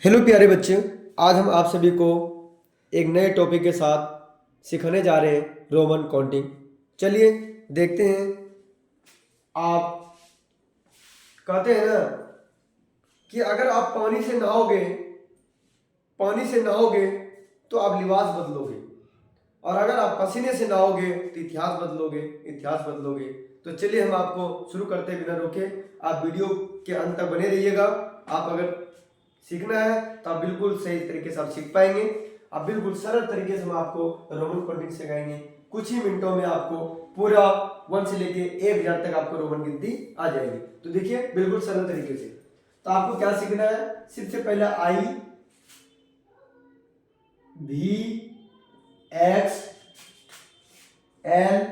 Hello प्यारे बच्चे, आज हम आप सभी को एक नए टॉपिक के साथ सिखाने जा रहे हैं रोमन काउंटिंग। चलिए देखते हैं। आप कहते हैं ना कि अगर आप पानी से नहाओगे तो आप लिबास बदलोगे, और अगर आप पसीने से नहाओगे तो इतिहास बदलोगे। तो चलिए हम आपको शुरू करते बिना रोके। आप वीडियो के अंत तक बने रहिएगा। आप अगर सीखना है तो आप बिल्कुल सही तरीके से आप सीख पाएंगे। आप बिल्कुल सरल तरीके से हम आपको रोमन काउंटिंग सिखाएंगे। कुछ ही मिनटों में आपको पूरा 1 से लेके 1000 तक आपको रोमन गिनती आ जाएगी। तो देखिए बिल्कुल सरल तरीके से। तो आपको क्या सीखना है? सबसे पहले आई, भी, एक्स, एल,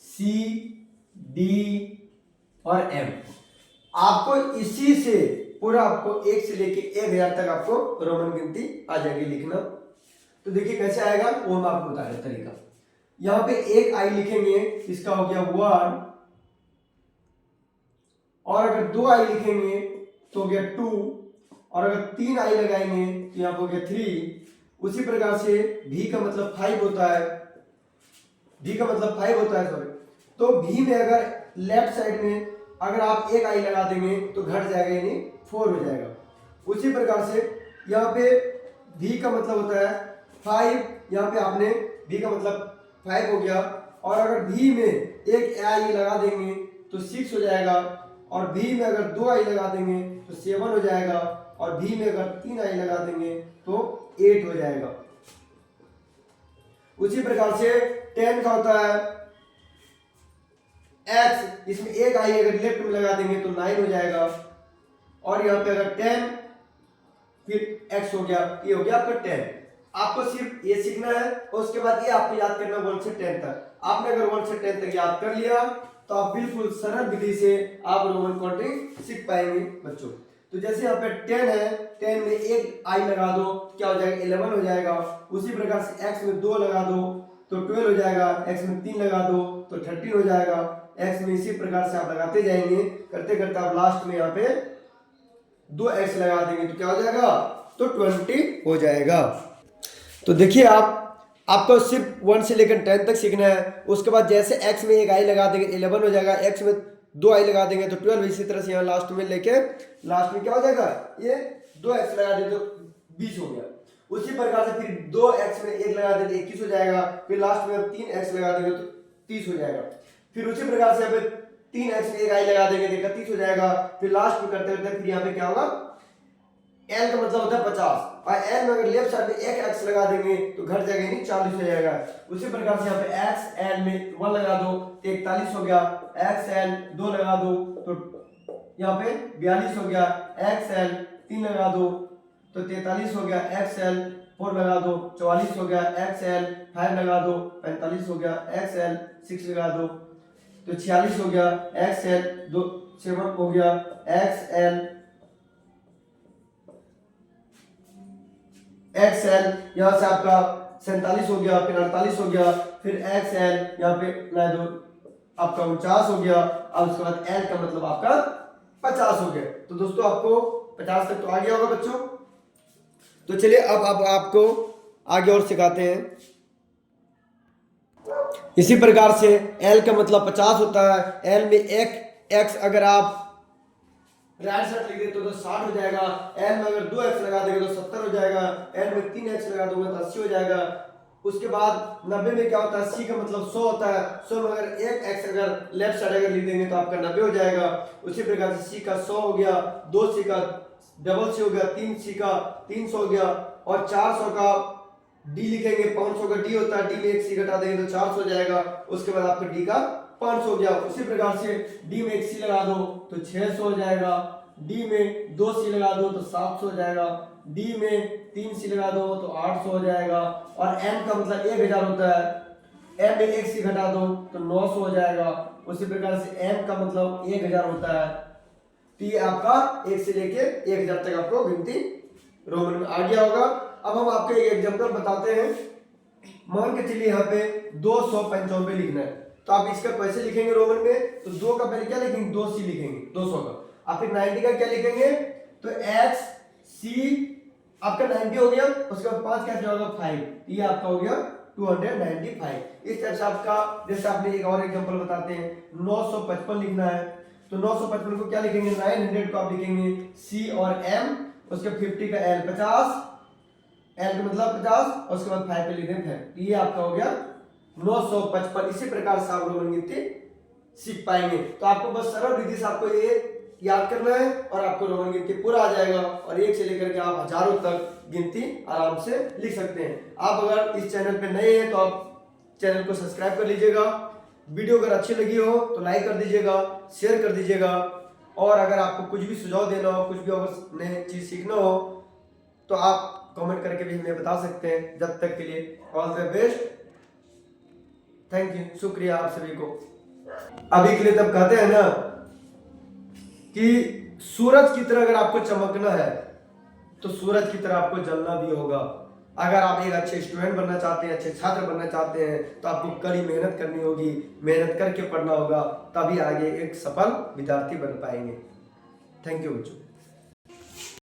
सी, डी और एम। आपको इसी से पूरा आपको 1 से लेके 1000 तक आपको रोमन गिनती आ जाएगी लिखना। तो देखिए कैसे आएगा वो हम आपको बता रहे तरीका। यहां पे एक आई लिखेंगे, इसका हो गया 1, और अगर 2 आई लिखेंगे तो हो गया 2, और अगर 3 आई लगाएंगे तो यहां पे हो गया 3। उसी प्रकार से भी का मतलब 5 होता है, सॉरी। तो भी में अगर लेफ्ट साइड में अगर आप एक आई लगा देंगे तो घट जाएगा, यानी 4 हो जाएगा। उसी प्रकार से यहाँ पे भी का मतलब होता है 5, यहाँ पे आपने भी का मतलब 5 हो गया, और अगर भी में एक आई लगा देंगे तो 6 हो जाएगा, और भी में अगर 2 आई लगा देंगे तो 7 हो जाएगा, और भी में अगर 3 आई लगा देंगे तो 8 हो जाएगा। उसी प्रकार से 10 का होता है x, इसमें एक आई अगर लेफ्ट में लगा देंगे तो 9 हो जाएगा, और यहाँ पे अगर 10 फिर x हो गया, ये हो गया आपका 10। आपको सिर्फ ये सीखना है, और उसके बाद ये आपको याद करना 1 से 10 तक। आपने अगर 1 से 10 तक याद कर लिया तो आप बिल्कुल सरल विधि से आप रोमन काउंटिंग सीख पाएंगे बच्चों। तो जैसे यहाँ पे 10 है, 10 में एक आई लगा दो क्या हो जाएगा, 11 हो जाएगा। उसी प्रकार से x में 2 लगा दो तो 12 हो जाएगा, x में 3 लगा दो तो 13 हो जाएगा। x में इसी प्रकार से आप लगाते जाएंगे, करते करते आप लास्ट में यहाँ पे 2x लगा देंगे तो क्या हो जाएगा, तो 20 हो जाएगा। तो देखिए आपको सिर्फ 1 से लेकर 10 तक सीखना है। उसके बाद जैसे x में एक आई लगा देंगे 11 हो जाएगा, x में 2 आई लगा देंगे तो 12। इसी तरह से यहाँ लास्ट में लेके लास्ट में क्या हो जाएगा, ये 2x लगा देंगे तो 20 हो गया। उसी प्रकार से फिर 2x में 1 लगा देंगे 21 हो जाएगा, फिर लास्ट में 3x लगा देंगे तो 30 हो जाएगा। फिर उसी प्रकार से यहाँ पे 3x में एक आई लगा देंगे तो 31 हो जाएगा। फिर लास्ट में करते करते फिर यहाँ पे क्या होगा, l का मतलब होता है 50, और l में अगर लेफ्ट साइड में एक x लगा देंगे तो घट जाएगा, यानी 40 हो जाएगा। उसी प्रकार से यहाँ पे x l में 1 लगा दो तो 41 हो गया, x l 2 लगा दो तो यहाँ पे 42 हो गया, x l 3 लगा दो तो 43 हो गया, x l 4 लगा दो 44 हो गया, x l 5 लगा दो 45 हो गया, x l 6 लगा दो तो 46 हो गया, x l 7 हो गया, XL यहाँ से आपका 47 हो गया, फिर 48 हो गया, फिर XL यहाँ पे ला दो आपका 49 हो गया, और उसके बाद L का मतलब आपका 50 हो गया। तो दोस्तों आपको 50 तक तो आ गया होगा बच्चों। तो चलिए अब आपको आगे और सिखाते हैं। इसी प्रकार से L का मतलब 50 होता है। L में एक X अगर आप राइट साइड लिख देते तो 60 हो जाएगा, एल में अगर 2x लगा देंगे तो 70 हो जाएगा, एल में 3x लगा दोगे तो 80 हो जाएगा। उसके बाद 90 में क्या होता है, सी का मतलब 100 होता है। 100 में अगर एक x अगर लेफ्ट साइड अगर लिख देंगे तो आपका 90 हो जाएगा। उसी प्रकार से सी का 100 हो गया, 2 सी का डबल सी हो गया, 3 सी का 300 हो गया, और 400 का डी लिखेंगे, 500 का डी होता है, डी में एक सी घटा देंगे तो 400 हो जाएगा। उसके बाद आपका डी का 500 हो गया। उसी प्रकार से डी में एक सी लगा दो तो 600 हो जाएगा, डी में 2 सी लगा दो तो 700 हो जाएगा, डी में 3 सी लगा दो तो 800 हो जाएगा, और एम का मतलब 1000 होता है। एम में एक सी घटा दो तो 900 हो जाएगा। उसी प्रकार से एम का मतलब 1000 होता है। तो ये आपका 1 से लेके 1000 तक आपको गिनती रोमन में आ गया होगा। अब हम आपको एक एग्जांपल बताते हैं। मान के चलिए यहाँ पे 295 लिखना है, तो आप इसका कैसे लिखेंगे रोमन में, तो 2 का पहले क्या लिखेंगे, 2 सी लिखेंगे 200 का। आप फिर 90 का क्या लिखेंगे, तो x c आपका 90 हो गया, उसके बाद 5 कैसे होगा 5, ये आपका हो गया 295। इस टाइप से आपका, जैसे आपने एक और एग्जांपल बताते हैं 955 लिखना है, तो 955 को क्या लिखेंगे, 900 को आप लिखेंगे C और M, उसके 50 का L 50, L का मतलब 50, और उसके बाद 5 पे लिख देंगे 5, ये आपका हो गया 955। इसी प्रकार से आप रोमन गिनती सीख पाएंगे। तो आपको बस सरल विधि से आपको ये याद करना है और आपको रोमन गिनती पूरा आ जाएगा, और एक से लेकर के आप हजारों तक गिनती आराम से लिख सकते हैं। आप अगर इस चैनल पे नए हैं तो आप चैनल को सब्सक्राइब कर लीजिएगा, वीडियो अगर अच्छी लगी हो तो लाइक कर दीजिएगा, शेयर कर दीजिएगा, और अगर आपको कुछ भी सुझाव देना हो, कुछ भी अगर नई चीज सीखना हो तो आप कमेंट करके भी हमें बता सकते हैं। जब तक के लिए all the best, thank you, शुक्रिया आप सभी को। अभी के लिए तब कहते हैं ना कि सूरज की तरह अगर आपको चमकना है तो सूरज की तरह आपको जलना भी होगा। अगर आप एक अच्छे स्टूडेंट बनना चाहते हैं, अच्छे छात्र बनना चाहते हैं, तो आपको कड़ी मेहनत करनी होगी, मेहनत करके पढ़ना होगा, तभी आगे एक सफल विद्यार्थी बन पाएंगे। थैंक यू बच्चों।